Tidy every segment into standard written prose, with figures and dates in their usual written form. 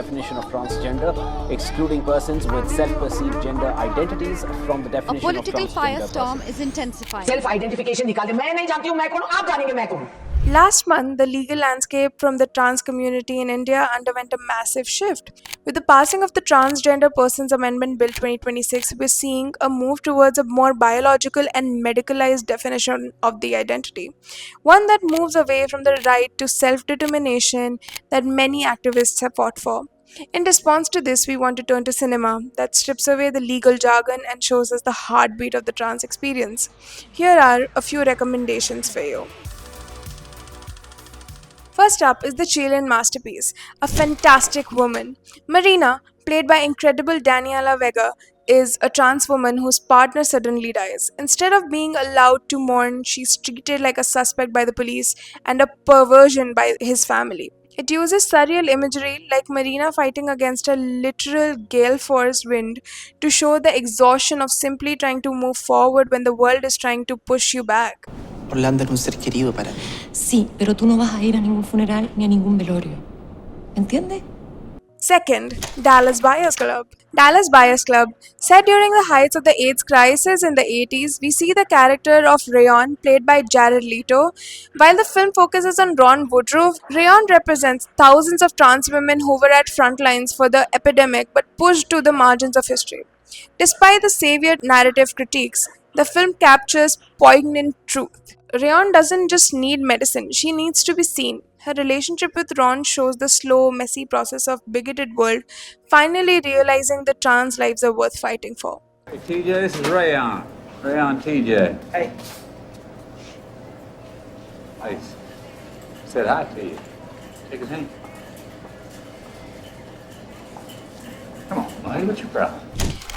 definition of transgender, excluding persons with self-perceived gender identities from the A definition of political transgender firestorm person. is intensifying. Self identification निकाल दे। मैं नहीं जानती हूँ मैं कौन हूँ, आप जानेंगे मैं कौन हूँ। Last month, the legal landscape from the trans community in India underwent a massive shift. With the passing of the Transgender Persons Amendment Bill 2026, we're seeing a move towards a more biological and medicalized definition of the identity. One that moves away from the right to self determination that many activists have fought for. In response to this, we want to turn to cinema that strips away the legal jargon and shows us the heartbeat of the trans experience. Here are a few recommendations for you. First up is the Chilean masterpiece, A Fantastic Woman. Marina, played by incredible Daniela Vega, is a trans woman whose partner suddenly dies. Instead of being allowed to mourn, she's treated like a suspect by the police and a perversion by his family. It uses surreal imagery like Marina fighting against a literal gale force wind to show the exhaustion of simply trying to move forward when the world is trying to push you back. Orlando era un ser querido para mí. Sí, pero tú no vas a ir a ningún funeral ni a ningún velorio. ¿Entiendes? Second, Dallas Buyers Club. Dallas Buyers Club. Set during the heights of the AIDS crisis in the 80s, we see the character of Rayon, played by Jared Leto. While the film focuses on Ron Woodruff, Rayon represents thousands of trans women who were at front lines for the epidemic but pushed to the margins of history. Despite the savior narrative critiques, the film captures poignant truth. Rayon doesn't just need medicine, she needs to be seen. Her relationship with Ron shows the slow, messy process of bigoted world finally realizing that trans lives are worth fighting for. Hey, TJ, this is Rayon. Rayon TJ. Hey, Nice. Said hi to you. Take his hand. Come on, buddy, what's your problem?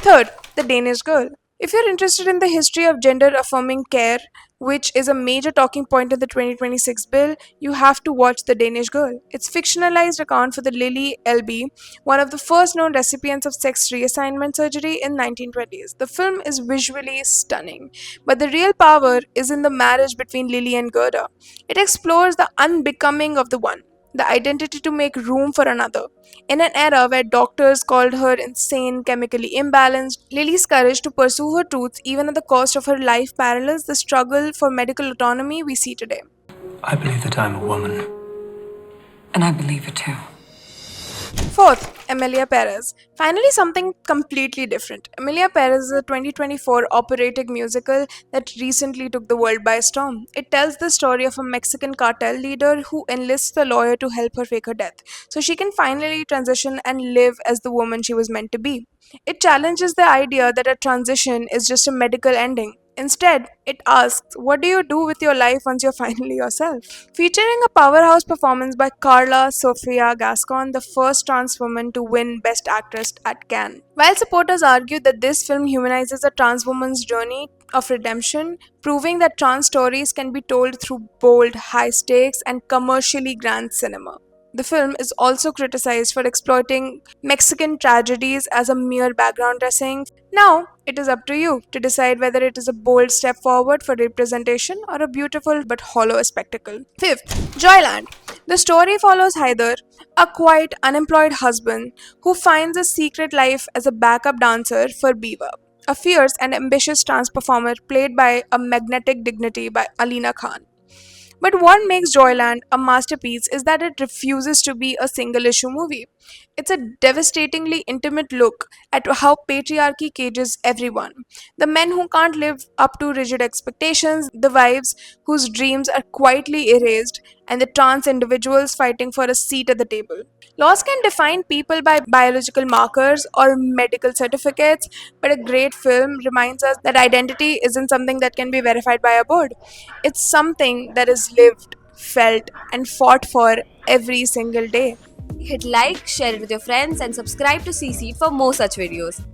Third, The Danish Girl. If you're interested in the history of gender affirming care, which is a major talking point in the 2026 bill, you have to watch The Danish Girl. It's fictionalized account for the Lily Elby, one of the first known recipients of sex reassignment surgery in 1920s. The film is visually stunning, but the real power is in the marriage between Lily and Gerda. It explores the unbecoming of the one, the identity to make room for another. In an era where doctors called her insane, chemically imbalanced, Lily's courage to pursue her truths, even at the cost of her life, parallels the struggle for medical autonomy we see today. I believe that I'm a woman. And I believe it too. Fourth, Emilia Perez. Finally, something completely different. Emilia Perez is a 2024 operatic musical that recently took the world by storm. It tells the story of a Mexican cartel leader who enlists a lawyer to help her fake her death, so she can finally transition and live as the woman she was meant to be. It challenges the idea that a transition is just a medical ending. Instead, it asks, what do you do with your life once you're finally yourself? Featuring a powerhouse performance by Carla Sofia Gascon, the first trans woman to win Best Actress at Cannes. While supporters argue that this film humanizes a trans woman's journey of redemption, proving that trans stories can be told through bold, high stakes, and commercially grand cinema. The film is also criticized for exploiting Mexican tragedies as a mere background dressing. Now, it is up to you to decide whether it is a bold step forward for representation or a beautiful but hollow spectacle. Fifth, Joyland. The story follows Haider, a quiet, unemployed husband who finds a secret life as a backup dancer for Biva, a fierce and ambitious trans performer played by a magnetic dignity by Alina Khan. But what makes Joyland a masterpiece is that it refuses to be a single issue movie. It's a devastatingly intimate look at how patriarchy cages everyone. The men who can't live up to rigid expectations, the wives whose dreams are quietly erased, and the trans individuals fighting for a seat at the table. Laws can define people by biological markers or medical certificates, but a great film reminds us that identity isn't something that can be verified by a board. It's something that is lived, felt, and fought for every single day. Hit like, share it with your friends, and subscribe to CC for more such videos.